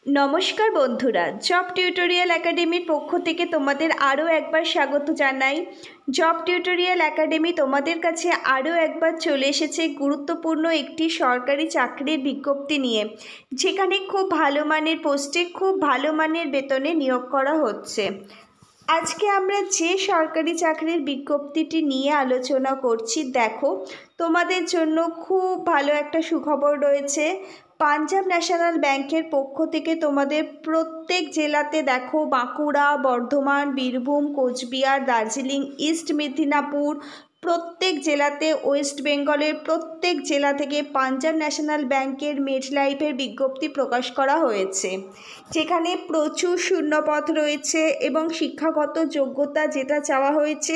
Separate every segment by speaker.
Speaker 1: নমস্কার বন্ধুরা, job tutorial একাডেমির পক্ষ থেকে তোমাদের আরও একবার স্বাগত জানাই। জব টিউটোরিয়াল একাডেমি তোমাদের কাছে আরও একবার চলে এসেছে গুরুত্বপূর্ণ একটি সরকারি চাকরির বিজ্ঞপ্তি নিয়ে, যেখানে খুব ভালো মানের পোস্টে খুব ভালো মানের বেতনে নিয়োগ করা হচ্ছে। আজকে আমরা যে সরকারি চাকরির বিজ্ঞপ্তিটি নিয়ে আলোচনা করছি, দেখো তোমাদের জন্য খুব ভালো একটা সুখবর রয়েছে। পাঞ্জাব ন্যাশনাল ব্যাংকের পক্ষ থেকে তোমাদের প্রত্যেক জেলাতে, দেখো বাঁকুড়া, বর্ধমান, বীরভূম, কোচবিহার, দার্জিলিং, ইস্ট মেদিনীপুর, প্রত্যেক জেলাতে, ওয়েস্ট বেঙ্গলের প্রত্যেক জেলা থেকে পাঞ্জাব ন্যাশনাল ব্যাংকের মেডলাইফের বিজ্ঞপ্তি প্রকাশ করা হয়েছে, যেখানে প্রচুর শূন্যপদ রয়েছে এবং শিক্ষাগত যোগ্যতা যেটা চাওয়া হয়েছে,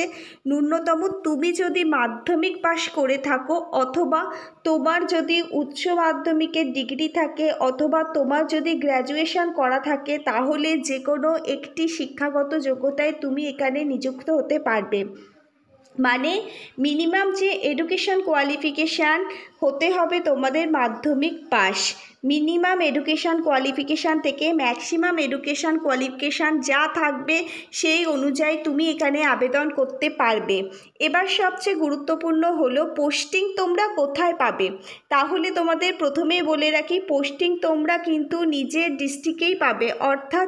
Speaker 1: ন্যূনতম তুমি যদি মাধ্যমিক পাশ করে থাকো, অথবা তোমার যদি উচ্চ মাধ্যমিকের ডিগ্রি থাকে, অথবা তোমার যদি গ্র্যাজুয়েশন করা থাকে, তাহলে যে কোনো একটি শিক্ষাগত যোগ্যতায় তুমি এখানে নিযুক্ত হতে পারবে। মানে মিনিমাম যে এডুকেশন কোয়ালিফিকেশান হতে হবে তোমাদের মাধ্যমিক পাস। মিনিমাম এডুকেশান কোয়ালিফিকেশান থেকে ম্যাক্সিমাম এডুকেশান কোয়ালিফিকেশান যা থাকবে সেই অনুযায়ী তুমি এখানে আবেদন করতে পারবে। এবার সবচেয়ে গুরুত্বপূর্ণ হলো পোস্টিং তোমরা কোথায় পাবে। তাহলে তোমাদের প্রথমেই বলে রাখি, পোস্টিং তোমরা কিন্তু নিজের ডিস্ট্রিক্টেই পাবে, অর্থাৎ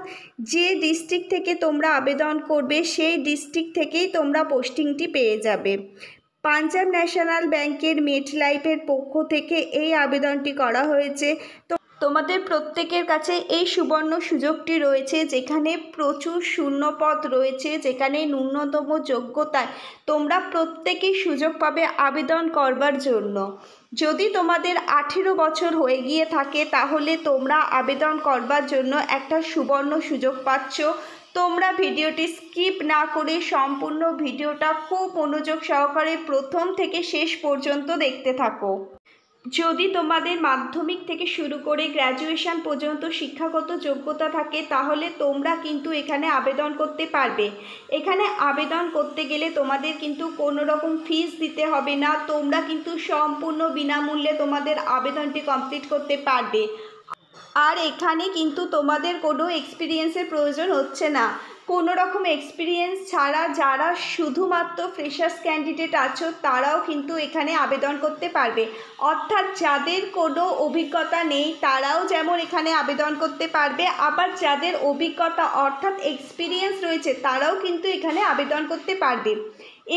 Speaker 1: যে ডিস্ট্রিক্ট থেকে তোমরা আবেদন করবে সেই ডিস্ট্রিক্ট থেকেই তোমরা পোস্টিংটি পেয়ে যাবে। পাঞ্জাব ন্যাশনাল ব্যাংকের মেডলাইফের পক্ষ থেকে এই আবেদনটি করা হয়েছে। তো তোমাদের প্রত্যেকের কাছে এই সুবর্ণ সুযোগটি রয়েছে, যেখানে প্রচুর শূন্যপদ রয়েছে, যেখানে ন্যূনতম যোগ্যতায় তোমরা প্রত্যেকেই সুযোগ পাবে আবেদন করবার জন্য। যদি তোমাদের 18 বছর হয়ে গিয়ে থাকে, তাহলে তোমরা আবেদন করবার জন্য একটা সুবর্ণ সুযোগ পাচ্ছ। তোমরা ভিডিওটি স্কিপ না করে সম্পূর্ণ ভিডিওটা খুব মনোযোগ সহকারে প্রথম থেকে শেষ পর্যন্ত দেখতে থাকো। যদি তোমাদের মাধ্যমিক থেকে শুরু করে গ্র্যাজুয়েশন পর্যন্ত শিক্ষাগত যোগ্যতা থাকে, তাহলে তোমরা কিন্তু এখানে আবেদন করতে পারবে। এখানে আবেদন করতে গেলে তোমাদের কিন্তু কোনো রকম ফিস দিতে হবে না, তোমরা কিন্তু সম্পূর্ণ বিনামূল্যে তোমাদের আবেদনটি কমপ্লিট করতে পারবে। আর এখানে কিন্তু তোমাদের কোনো এক্সপিরিয়েন্সের প্রয়োজন হচ্ছে না। কোনো রকম এক্সপিরিয়েন্স ছাড়া যারা শুধুমাত্র ফ্রেশার্স ক্যান্ডিডেট আছো, তারাও কিন্তু এখানে আবেদন করতে পারবে। অর্থাৎ যাদের কোনো অভিজ্ঞতা নেই তারাও যেমন এখানে আবেদন করতে পারবে, আবার যাদের অভিজ্ঞতা অর্থাৎ এক্সপিরিয়েন্স রয়েছে তারাও কিন্তু এখানে আবেদন করতে পারবে।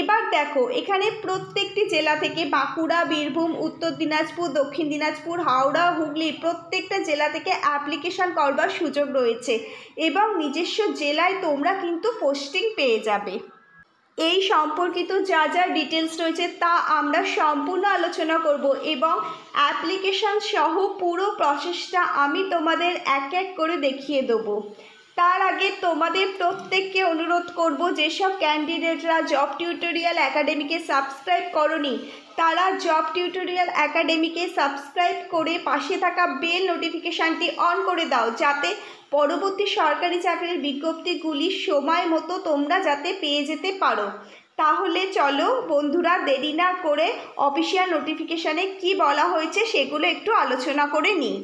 Speaker 1: এবার দেখো, এখানে প্রত্যেকটি জেলা থেকে বাঁকুড়া, বীরভূম, উত্তর দিনাজপুর, দক্ষিণ দিনাজপুর, হাওড়া, হুগলি প্রত্যেকটা জেলা থেকে অ্যাপ্লিকেশান করবার সুযোগ রয়েছে এবং নিজস্ব জেলায় তোমরা কিন্তু পোস্টিং পেয়ে যাবে। এই সম্পর্কিত যা যা ডিটেলস রয়েছে তা আমরা সম্পূর্ণ আলোচনা করব এবং অ্যাপ্লিকেশান সহ পুরো প্রসেসটা আমি তোমাদের এক এক করে দেখিয়ে দেবো। তার আগে তোমাদের প্রত্যেককে অনুরোধ করব, যেসব ক্যান্ডিডেটরা জব টিউটোরিয়াল একাডেমিকে সাবস্ক্রাইব করনি, তারা জব টিউটোরিয়াল একাডেমিকে সাবস্ক্রাইব করে পাশে থাকা বেল নোটিফিকেশানটি অন করে দাও, যাতে পরবর্তী সরকারি চাকরির বিজ্ঞপ্তিগুলি সময় মতো তোমরা যাতে পেয়ে যেতে পারো। তাহলে চলো বন্ধুরা, দেরি না করে অফিসিয়াল নোটিফিকেশানে কি বলা হয়েছে সেগুলো একটু আলোচনা করে নিই।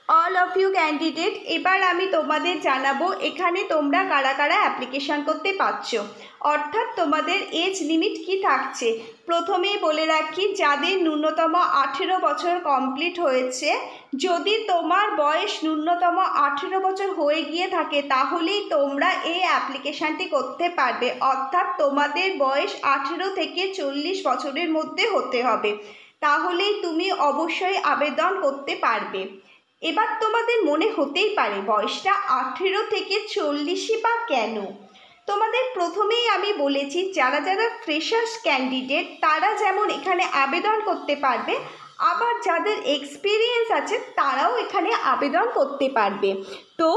Speaker 1: অল অফ ইউ ক্যান্ডিডেট, এবার আমি তোমাদের জানাবো এখানে তোমরা কারা কারা অ্যাপ্লিকেশান করতে পারছো, অর্থাৎ তোমাদের এজ লিমিট কি থাকছে। প্রথমেই বলে রাখি, যাদের ন্যূনতম 18 বছর কমপ্লিট হয়েছে, যদি তোমার বয়স ন্যূনতম 18 বছর হয়ে গিয়ে থাকে, তাহলেই তোমরা এই অ্যাপ্লিকেশানটি করতে পারবে। অর্থাৎ তোমাদের বয়স 18 থেকে 40 বছরের মধ্যে হতে হবে, তাহলেই তুমি অবশ্যই আবেদন করতে পারবে। এবার তোমাদের মনে হতেই পারে বয়সটা 18 থেকে 40ই বা কেন। তোমাদের প্রথমেই আমি বলেছি, যারা যারা ফ্রেশার্স ক্যান্ডিডেট তারা যেমন এখানে আবেদন করতে পারবে, আবার যাদের এক্সপিরিয়েন্স আছে তারাও এখানে আবেদন করতে পারবে। তো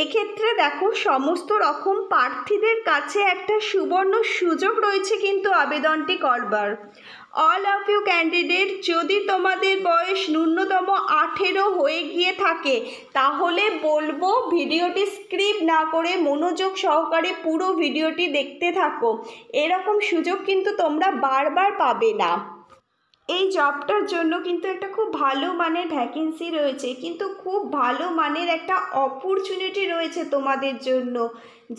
Speaker 1: এক্ষেত্রে দেখো, সমস্ত রকম প্রার্থীদের কাছে একটা সুবর্ণ সুযোগ রয়েছে কিন্তু আবেদনটি করবার। অল অফ ইউ ক্যান্ডিডেট, যদি তোমাদের বয়স ন্যূনতম 18 হয়ে গিয়ে থাকে, তাহলে বলবো ভিডিওটি স্কিপ না করে মনোযোগ সহকারে পুরো ভিডিওটি দেখতে থাকো। এরকম সুযোগ কিন্তু তোমরা বারবার পাবে না। এই জবটার জন্য কিন্তু একটা খুব ভালো মানের ভ্যাকেন্সি রয়েছে, কিন্তু খুব ভালো মানের একটা অপরচুনিটি রয়েছে তোমাদের জন্য,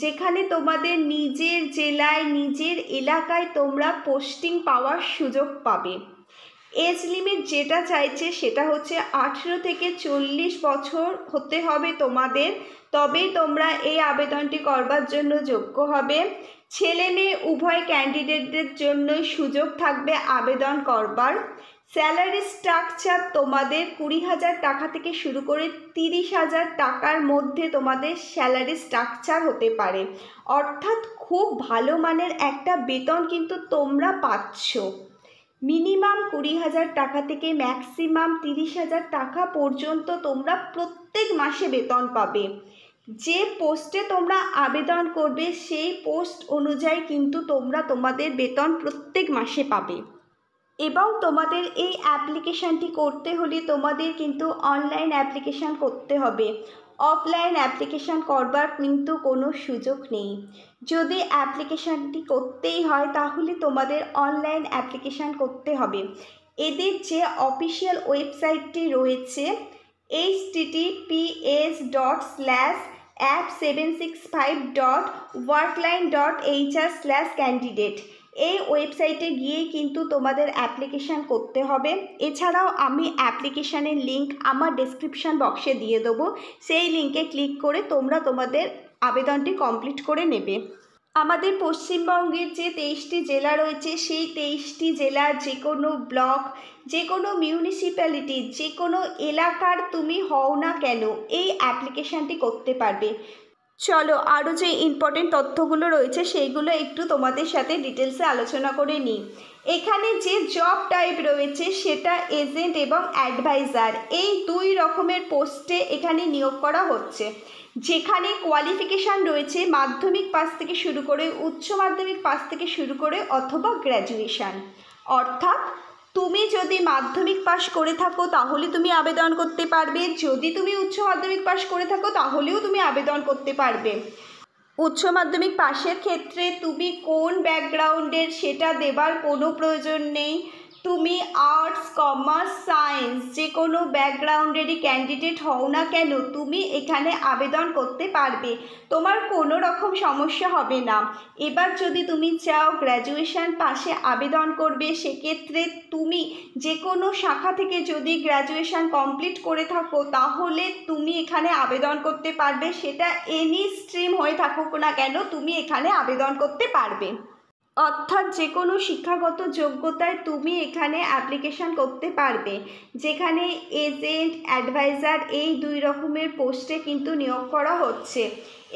Speaker 1: যেখানে তোমাদের নিজের জেলায় নিজের এলাকায় তোমরা পোস্টিং পাওয়ার সুযোগ পাবে। এজ লিমিট যেটা চাইছে সেটা হচ্ছে 18 থেকে 40 বছর হতে হবে তোমাদের, তবেই তোমরা এই আবেদনটি করবার জন্য যোগ্য হবে। ছেলে মেয়ে উভয় ক্যান্ডিডেটদের জন্যই সুযোগ থাকবে আবেদন করবার। স্যালারি স্ট্রাকচার তোমাদের 20,000 টাকা থেকে শুরু করে 30,000 টাকার মধ্যে তোমাদের স্যালারি স্ট্রাকচার হতে পারে, অর্থাৎ খুব ভালো মানের একটা বেতন কিন্তু তোমরা পাচ্ছ। মিনিমাম 20,000 টাকা থেকে ম্যাক্সিমাম 30,000 টাকা পর্যন্ত তোমরা প্রত্যেক মাসে বেতন পাবে। যে পোস্টে তোমরা আবেদন করবে সেই পোস্ট অনুযায়ী কিন্তু তোমরা তোমাদের বেতন প্রত্যেক মাসে পাবে। এবং তোমাদের এই অ্যাপ্লিকেশানটি করতে হলে তোমাদের কিন্তু অনলাইন অ্যাপ্লিকেশান করতে হবে, অফলাইন অ্যাপ্লিকেশান করবার কিন্তু কোনো সুযোগ নেই। যদি অ্যাপ্লিকেশানটি করতেই হয় তাহলে তোমাদের অনলাইন অ্যাপ্লিকেশান করতে হবে। এদের যে অফিসিয়াল ওয়েবসাইটটি রয়েছে https://app765.workline.hr/candidate, এই ওয়েবসাইটে গিয়েই কিন্তু তোমাদের অ্যাপ্লিকেশান করতে হবে। এছাড়াও আমি অ্যাপ্লিকেশানের লিঙ্ক আমার ডেসক্রিপশান বক্সে দিয়ে দেবো, সেই লিঙ্কে ক্লিক করে তোমরা তোমাদের আবেদনটি কমপ্লিট করে নেবে। আমাদের পশ্চিমবঙ্গের যে 23টি জেলা রয়েছে সেই 23টি জেলার যে কোনো ব্লক, যে কোনো মিউনিসিপ্যালিটি, যে কোনো এলাকার তুমি হও না কেন এই অ্যাপ্লিকেশানটি করতে পারবে। চলো আরও যে ইম্পর্টেন্ট তথ্যগুলো রয়েছে সেইগুলো একটু তোমাদের সাথে ডিটেলসে আলোচনা করে নিই। এখানে যে জব টাইপ রয়েছে সেটা এজেন্ট এবং অ্যাডভাইজার, এই দুই রকমের পোস্টে এখানে নিয়োগ করা হচ্ছে। যেখানে কোয়ালিফিকেশান রয়েছে মাধ্যমিক পাস থেকে শুরু করে উচ্চ মাধ্যমিক পাস থেকে শুরু করে অথবা গ্র্যাজুয়েশান। অর্থাৎ তুমি যদি মাধ্যমিক পাস করে থাকো তাহলে তুমি আবেদন করতে পারবে, যদি তুমি উচ্চ মাধ্যমিক পাস করে থাকো তাহলেও তুমি আবেদন করতে পারবে। উচ্চ মাধ্যমিক পাশের ক্ষেত্রে তুমি কোন ব্যাকগ্রাউন্ডের সেটা দেবার কোনো প্রয়োজন নেই। তুমি আর্টস, কমার্স, সায়েন্স যে কোনো ব্যাকগ্রাউন্ডেরই ক্যান্ডিডেট হও না কেন তুমি এখানে আবেদন করতে পারবে, তোমার কোনো রকম সমস্যা হবে না। এবার যদি তুমি চাও গ্র্যাজুয়েশান পাশে আবেদন করবে, সেক্ষেত্রে তুমি যে কোনো শাখা থেকে যদি গ্র্যাজুয়েশান কমপ্লিট করে থাকো তাহলে তুমি এখানে আবেদন করতে পারবে, সেটা এনি স্ট্রিম হয়ে থাকুক না কেন তুমি এখানে আবেদন করতে পারবে। অর্থাৎ যে কোনো শিক্ষাগত যোগ্যতায় তুমি এখানে অ্যাপ্লিকেশান করতে পারবে। যেখানে এজেন্ট, অ্যাডভাইজার এই দুই রকমের পোস্টে কিন্তু নিয়োগ করা হচ্ছে।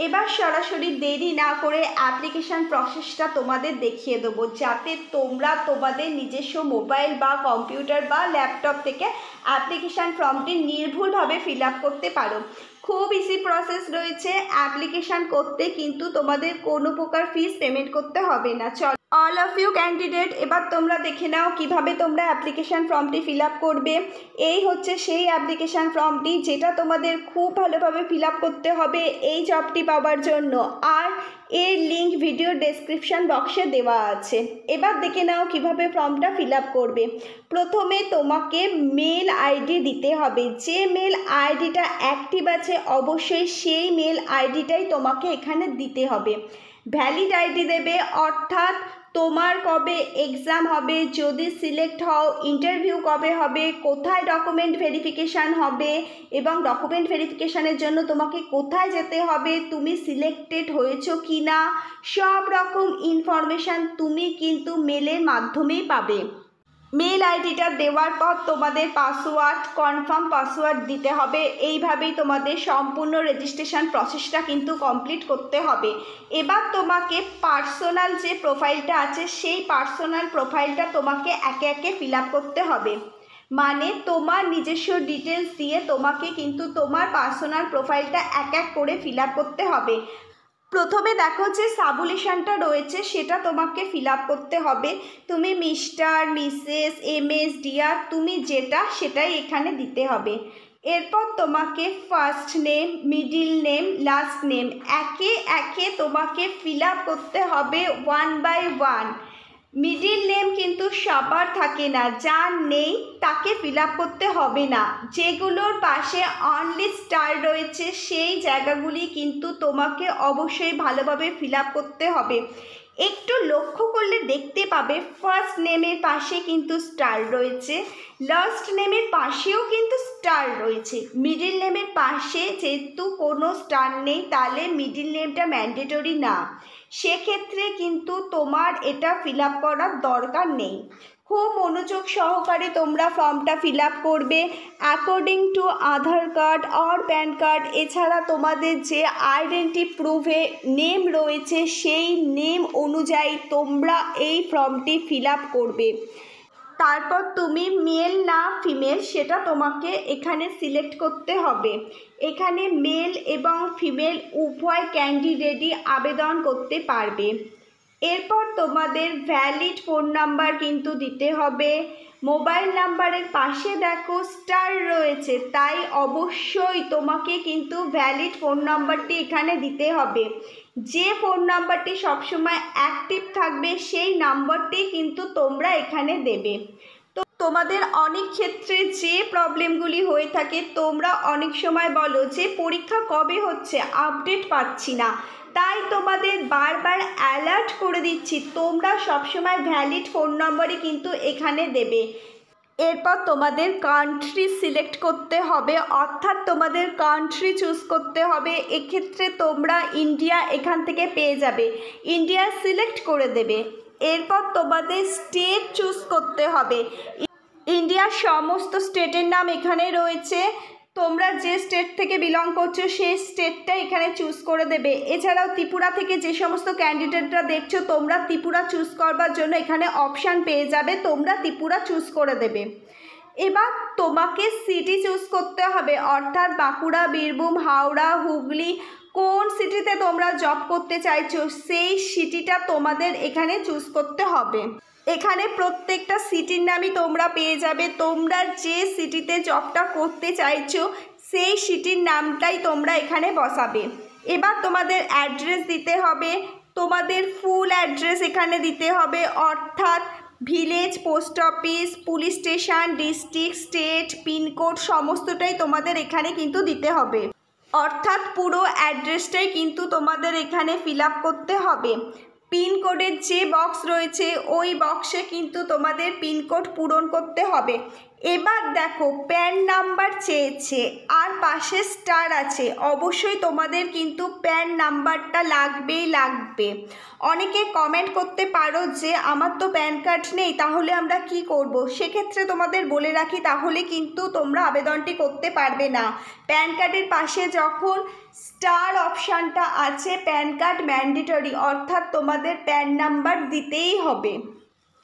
Speaker 1: এবার সরাসরি দেরি না করে অ্যাপ্লিকেশান প্রসেসটা তোমাদের দেখিয়ে দেবো, যাতে তোমরা তোমাদের নিজস্ব মোবাইল বা কম্পিউটার বা ল্যাপটপ থেকে অ্যাপ্লিকেশান ফর্মটি নির্ভুলভাবে ফিল আপ করতে পারো। খুব ইজি প্রসেস রয়েছে, অ্যাপ্লিকেশান করতে কিন্তু তোমাদের কোনো প্রকার ফিস পেমেন্ট করতে হবে না। চল অল অফ ইউ ক্যান্ডিডেট, এবার তোমরা দেখে নাও কিভাবে তোমরা অ্যাপ্লিকেশান ফর্মটি ফিল আপ করবে। এই হচ্ছে সেই অ্যাপ্লিকেশান ফর্মটি যেটা তোমাদের খুব ভালোভাবে ফিল আপ করতে হবে এই জবটি পাওয়ার জন্য, আর এর লিঙ্ক ভিডিও ডেসক্রিপশান বক্সে দেওয়া আছে। এবার দেখে নাও কিভাবে ফর্মটা ফিল আপ করবে। প্রথমে তোমাকে মেল আইডি দিতে হবে, যে মেল আইডিটা অ্যাক্টিভ আছে অবশ্যই সেই মেল আইডিটাই তোমাকে এখানে দিতে হবে। ভ্যালিড আইডি দেবে, অর্থাৎ তোমার কবে এক্সাম হবে, যদি সিলেক্ট হও ইন্টারভিউ কবে হবে, কোথায় ডকুমেন্ট ভেরিফিকেশান হবে এবং ডকুমেন্ট ভেরিফিকেশানের জন্য তোমাকে কোথায় যেতে হবে, তুমি সিলেক্টেড হয়েছো কি না, সব রকম ইনফরমেশান তুমি কিন্তু মেলের মাধ্যমেই পাবে। মেল আইডিটা দেওয়ার পর তোমাদের পাসওয়ার্ড, কনফার্ম পাসওয়ার্ড দিতে হবে। এইভাবেই তোমাদের সম্পূর্ণ রেজিস্ট্রেশন প্রসেসটা কিন্তু কমপ্লিট করতে হবে। এবার তোমাকে পার্সোনাল যে প্রোফাইলটা আছে সেই পার্সোনাল প্রোফাইলটা তোমাকে একে একে ফিল আপ করতে হবে। মানে তোমার নিজস্ব ডিটেলস দিয়ে তোমাকে কিন্তু তোমার পার্সোনাল প্রোফাইলটা এক এক করে ফিল আপ করতে হবে। প্রথমে দেখো যে সাবুলেশনটা রয়েছে সেটা তোমাকে ফিল আপ করতে হবে। তুমি মিস্টার, মিসেস, এমএস, ডিয়ার তুমি যেটা সেটাই এখানে দিতে হবে। এরপর তোমাকে first name, middle name, last name একে একে তোমাকে ফিল আপ করতে হবে 1 by 1। মিডিল নেম কিন্তু সবার থাকে না, যার নেই তাকে ফিল আপ করতে হবে না। যেগুলোর পাশে অনলি স্টার রয়েছে সেই জায়গাগুলি কিন্তু তোমাকে অবশ্যই ভালোভাবে ফিল আপ করতে হবে। একটু লক্ষ্য করলে দেখতে পাবে ফার্স্ট নেমের পাশে কিন্তু স্টার রয়েছে, লাস্ট নেমের পাশেও কিন্তু স্টার রয়েছে। মিডিল নেমের পাশে যেহেতু কোনো স্টার নেই তাহলে মিডিল নেমটা ম্যান্ডেটরি না, সেক্ষেত্রে কিন্তু তোমার এটা ফিল আপ করার দরকার নেই। খুব মনোযোগ সহকারে তোমরা ফর্মটা ফিল আপ করবে অ্যাকর্ডিং টু আধার কার্ড আর প্যান কার্ড, এছাড়া তোমাদের যে আইডেন্টি প্রুফে নেম রয়েছে সেই নেম অনুযায়ী তোমরা এই ফর্মটি ফিল আপ করবে। তারপর তুমি মেল না ফিমেল সেটা তোমাকে এখানে সিলেক্ট করতে হবে। এখানে মেল এবং ফিমেল উভয় ক্যান্ডিডেটই আবেদন করতে পারবে। এরপর তোমাদের ভ্যালিড ফোন নাম্বার কিন্তু দিতে হবে। মোবাইল নাম্বারের পাশে দেখো স্টার রয়েছে, তাই অবশ্যই তোমাকে কিন্তু ভ্যালিড ফোন নাম্বারটি এখানে দিতে হবে। যে ফোন নাম্বারটি সবসময় অ্যাক্টিভ থাকবে সেই নাম্বারটি কিন্তু তোমরা এখানে দেবে। তো তোমাদের অনেক ক্ষেত্রে যে প্রবলেমগুলি হয়ে থাকে, তোমরা অনেক সময় বলো যে পরীক্ষা কবে হচ্ছে, আপডেট পাচ্ছি না, তাই তোমাদের বারবার অ্যালার্ট করে দিচ্ছি তোমরা সবসময় ভ্যালিড ফোন নম্বরই কিন্তু এখানে দেবে। এরপর তোমাদের কান্ট্রি সিলেক্ট করতে হবে, অর্থাৎ তোমাদের কান্ট্রি চুজ করতে হবে। এক্ষেত্রে তোমরা ইন্ডিয়া এখান থেকে পেয়ে যাবে, ইন্ডিয়া সিলেক্ট করে দেবে। এরপর তোমাদের স্টেট চুজ করতে হবে। ইন্ডিয়ার সমস্ত স্টেটের নাম এখানে রয়েছে, তোমরা যে স্টেট থেকে বিলং করছো সেই স্টেটটা এখানে চুজ করে দেবে। এছাড়াও ত্রিপুরা থেকে যে সমস্ত ক্যান্ডিডেটরা দেখছো তোমরা ত্রিপুরা চুজ করবার জন্য এখানে অপশান পেয়ে যাবে, তোমরা ত্রিপুরা চুজ করে দেবে। এবার তোমাকে সিটি চুজ করতে হবে, অর্থাৎ বাঁকুড়া, বীরভূম, হাওড়া, হুগলি, কোন সিটিতে তোমরা জব করতে চাইছো সেই সিটিটা তোমাদের এখানে চুজ করতে হবে। এখানে প্রত্যেকটা সিটির নামই তোমরা পেয়ে যাবে, তোমরা যে সিটিতে জবটা করতে চাইছো সেই সিটির নামটাই তোমরা এখানে বসাবে। এবার তোমাদের অ্যাড্রেস দিতে হবে, তোমাদের ফুল অ্যাড্রেস এখানে দিতে হবে, অর্থাৎ village, post office, police station, district, state, pincode সমস্তটাই তোমাদের এখানে কিন্তু দিতে হবে, অর্থাৎ পুরো অ্যাড্রেসটাই কিন্তু তোমাদের এখানে ফিল আপ করতে হবে। পিনকোডের যে বক্স রয়েছে ওই বক্সে কিন্তু তোমাদের পিনকোড পূরণ করতে হবে। এবার দেখো প্যান নাম্বার চেয়েছে আর পাশে স্টার আছে, অবশ্যই তোমাদের কিন্তু প্যান নাম্বারটা লাগবেই লাগবে। অনেকে কমেন্ট করতে পারো যে আমার তো প্যান কার্ড নেই, তাহলে আমরা কি করব? সেক্ষেত্রে তোমাদের বলে রাখি, তাহলে কিন্তু তোমরা আবেদনটি করতে পারবে না। প্যান কার্ডের পাশে যখন স্টার অপশানটা আছে প্যান কার্ড ম্যান্ডেটরি, অর্থাৎ তোমাদের প্যান নাম্বার দিতেই হবে।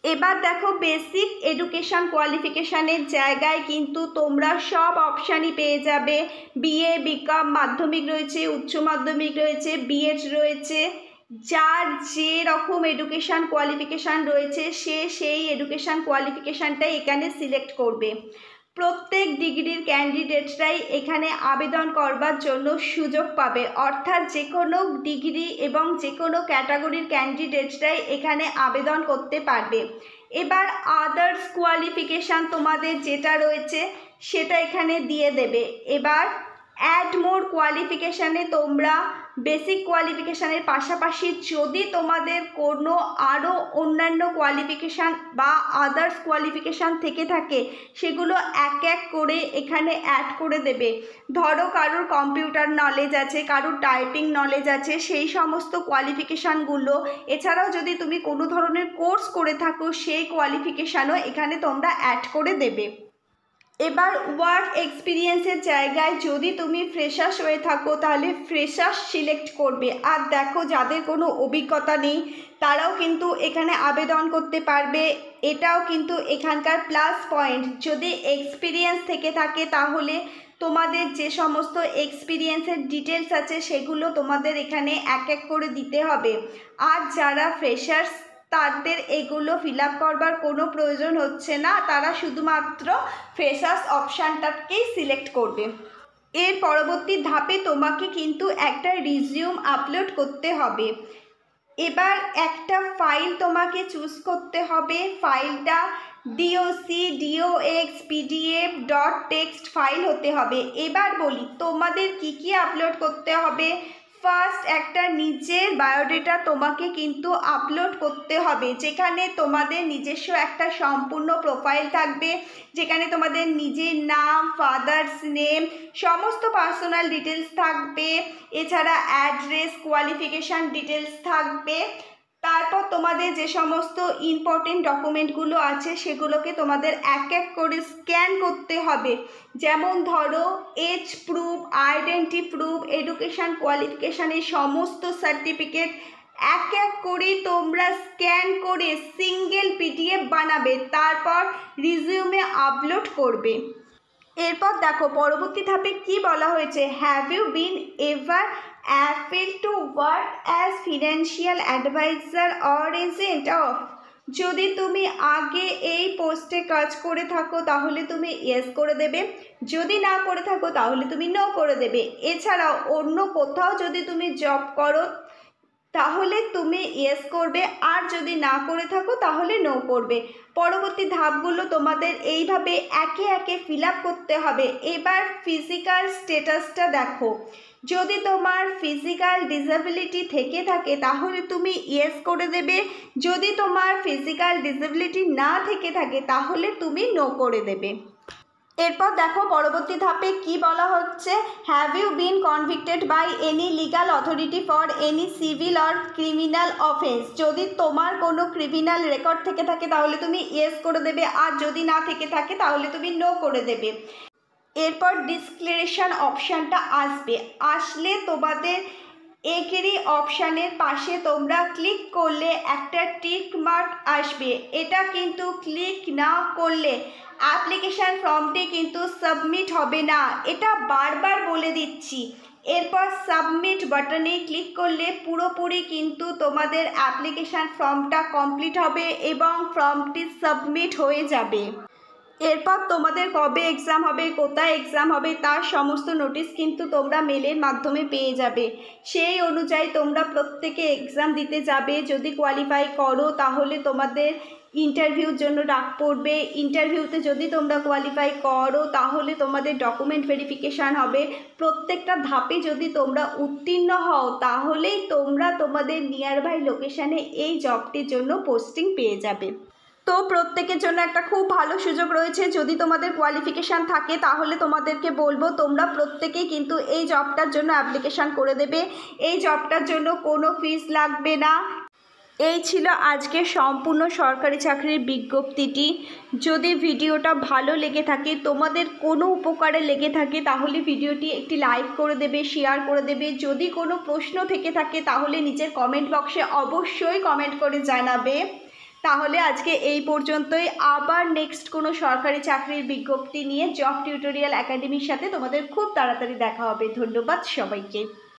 Speaker 1: এবার দেখো বেসিক এডুকেশান কোয়ালিফিকেশানের জায়গায় কিন্তু তোমরা সব অপশানই পেয়ে যাবে। বিএ, বিকম, মাধ্যমিক রয়েছে, উচ্চ মাধ্যমিক রয়েছে, বিএড রয়েছে। যার যে রকম এডুকেশান কোয়ালিফিকেশান রয়েছে সে সেই এডুকেশান কোয়ালিফিকেশানটাই এখানে সিলেক্ট করবে। প্রত্যেক ডিগ্রির ক্যান্ডিডেটরাই এখানে আবেদন করবার জন্য সুযোগ পাবে, অর্থাৎ যে কোনো ডিগ্রি এবং যে কোনো ক্যাটাগরির ক্যান্ডিডেটরাই এখানে আবেদন করতে পারবে। এবার আদার্স কোয়ালিফিকেশান তোমাদের যেটা রয়েছে সেটা এখানে দিয়ে দেবে। এবার অ্যাড মোর কোয়ালিফিকেশানে তোমরা বেসিক কোয়ালিফিকেশানের পাশাপাশি যদি তোমাদের কোনো আরও অন্যান্য কোয়ালিফিকেশান বা আদার্স কোয়ালিফিকেশান থেকে থাকে সেগুলো এক এক করে এখানে অ্যাড করে দেবে। ধরো কারোর কম্পিউটার নলেজ আছে, কারোর টাইপিং নলেজ আছে, সেই সমস্ত কোয়ালিফিকেশানগুলো, এছাড়াও যদি তুমি কোনো ধরনের কোর্স করে থাকো সেই কোয়ালিফিকেশানও এখানে তোমরা অ্যাড করে দেবে। এবার ওয়ার্ক এক্সপিরিয়েন্সের জায়গায় যদি তুমি ফ্রেশার্স হয়ে থাকো তাহলে ফ্রেশার্স সিলেক্ট করবে। আর দেখো যাদের কোনো অভিজ্ঞতা নেই তারাও কিন্তু এখানে আবেদন করতে পারবে, এটাও কিন্তু এখানকার প্লাস পয়েন্ট। যদি এক্সপিরিয়েন্স থেকে থাকে তাহলে তোমাদের যে সমস্ত এক্সপিরিয়েন্সের ডিটেলস আছে সেগুলো তোমাদের এখানে এক এক করে দিতে হবে। আর যারা ফ্রেশার্স তাদের এগুলো ফিল আপ করবার কোনো প্রয়োজন হচ্ছে না, তারা শুধুমাত্র ফ্রেশার্স অপশানটাকেই সিলেক্ট করবে। এর পরবর্তী ধাপে তোমাকে কিন্তু একটা রিজিউম আপলোড করতে হবে। এবার একটা ফাইল তোমাকে চুজ করতে হবে। ফাইলটা doc.pdf.text ফাইল হতে হবে। এবার বলি তোমাদের কি আপলোড করতে হবে। ফার্স্ট একটা নিজের বায়োডেটা তোমাকে কিন্তু আপলোড করতে হবে, যেখানে তোমাদের নিজস্ব একটা সম্পূর্ণ প্রোফাইল থাকবে, যেখানে তোমাদের নিজের নাম, ফাদার্স নেম, সমস্ত পার্সোনাল ডিটেলস থাকবে। এছাড়া অ্যাড্রেস, কোয়ালিফিকেশান ডিটেলস থাকবে। তারপর তোমাদের যে সমস্ত ইম্পর্টেন্ট ডকুমেন্টগুলো আছে সেগুলোকে তোমাদের এক এক করে স্ক্যান করতে হবে। যেমন ধরো age proof, identity proof, education কোয়ালিফিকেশানের সমস্ত সার্টিফিকেট এক এক করে তোমরা স্ক্যান করে সিঙ্গেল পিডিএফ বানাবে, তারপর রিজিউমে আপলোড করবে। এরপর দেখো পরবর্তী ধাপে কি বলা হয়েছে। Have you been ever appeal to work as financial advisor or agent of. যদি তুমি আগে এই পোস্টে কাজ করে থাকো তাহলে তুমি ইয়েস করে দেবে, যদি না করে থাকো তাহলে তুমি নো করে দেবে। এছাড়াও অন্য কোথাও যদি তুমি জব করো তাহলে তুমি ইয়েস করবে, আর যদি না করে থাকো তাহলে নো করবে। পরবর্তী ধাপগুলো তোমাদের এইভাবে একে একে ফিল আপ করতে হবে। এবার ফিজিক্যাল স্ট্যাটাসটা দেখো। যদি তোমার ফিজিক্যাল ডিসেবিলিটি থেকে থাকে তাহলে তুমি ইয়েস করে দেবে, যদি তোমার ফিজিক্যাল ডিসেবিলিটি না থেকে থাকে তাহলে তুমি নো করে দেবে। এরপর দেখো পরবর্তী ধাপে কি বলা হচ্ছে। Have you been convicted by any legal authority for any civil or criminal offence. যদি তোমার কোনো ক্রিমিনাল রেকর্ড থেকে থাকে তাহলে তুমি ইয়েস করে দেবে, আর যদি না থেকে থাকে তাহলে তুমি নো করে দেবে। এরপর ডিসক্লারেশন অপশানটা আসলে তোমাদের এগ্রি অপশানের পাশে তোমরা ক্লিক করলে একটা টিক মার্ক আসবে। এটা কিন্তু ক্লিক না করলে অ্যাপ্লিকেশান ফর্মটি কিন্তু সাবমিট হবে না, এটা বারবার বলে দিচ্ছি। এরপর সাবমিট বাটনে ক্লিক করলে পুরোপুরি কিন্তু তোমাদের অ্যাপ্লিকেশান ফর্মটা কমপ্লিট হবে এবং ফর্মটি সাবমিট হয়ে যাবে। এরপর তোমাদের কবে এক্সাম হবে, কোথায় এক্সাম হবে তার সমস্ত নোটিশ কিন্তু তোমরা মেলের মাধ্যমে পেয়ে যাবে। সেই অনুযায়ী তোমরা প্রত্যেকে এক্সাম দিতে যাবে। যদি কোয়ালিফাই করো তাহলে তোমাদের ইন্টারভিউর জন্য ডাক পড়বে। ইন্টারভিউতে যদি তোমরা কোয়ালিফাই করো তাহলে তোমাদের ডকুমেন্ট ভেরিফিকেশান হবে। প্রত্যেকটা ধাপে যদি তোমরা উত্তীর্ণ হও তাহলেই তোমরা তোমাদের নিয়ার বাই লোকেশানে এই জবটির জন্য পোস্টিং পেয়ে যাবে। তো প্রত্যেকের জন্য একটা খুব ভালো সুযোগ রয়েছে। যদি তোমাদের কোয়ালিফিকেশান থাকে তাহলে তোমাদেরকে বলবো তোমরা প্রত্যেকেই কিন্তু এই জবটার জন্য অ্যাপ্লিকেশান করে দেবে। এই জবটার জন্য কোনো ফিস লাগবে না। এই ছিল আজকে সম্পূর্ণ সরকারি চাকরির বিজ্ঞপ্তিটি। যদি ভিডিওটা ভালো লেগে থাকে, তোমাদের কোনো উপকারে লেগে থাকে তাহলে ভিডিওটি একটি লাইক করে দেবে, শেয়ার করে দেবে। যদি কোনো প্রশ্ন থেকে থাকে তাহলে নিচের কমেন্ট বক্সে অবশ্যই কমেন্ট করে জানাবে। তাহলে আজকে এই পর্যন্তই। আবার নেক্সট কোনো সরকারি চাকরির বিজ্ঞপ্তি নিয়ে জব টিউটোরিয়াল একাডেমির সাথে তোমাদের খুব তাড়াতাড়ি দেখা হবে। ধন্যবাদ সবাইকে।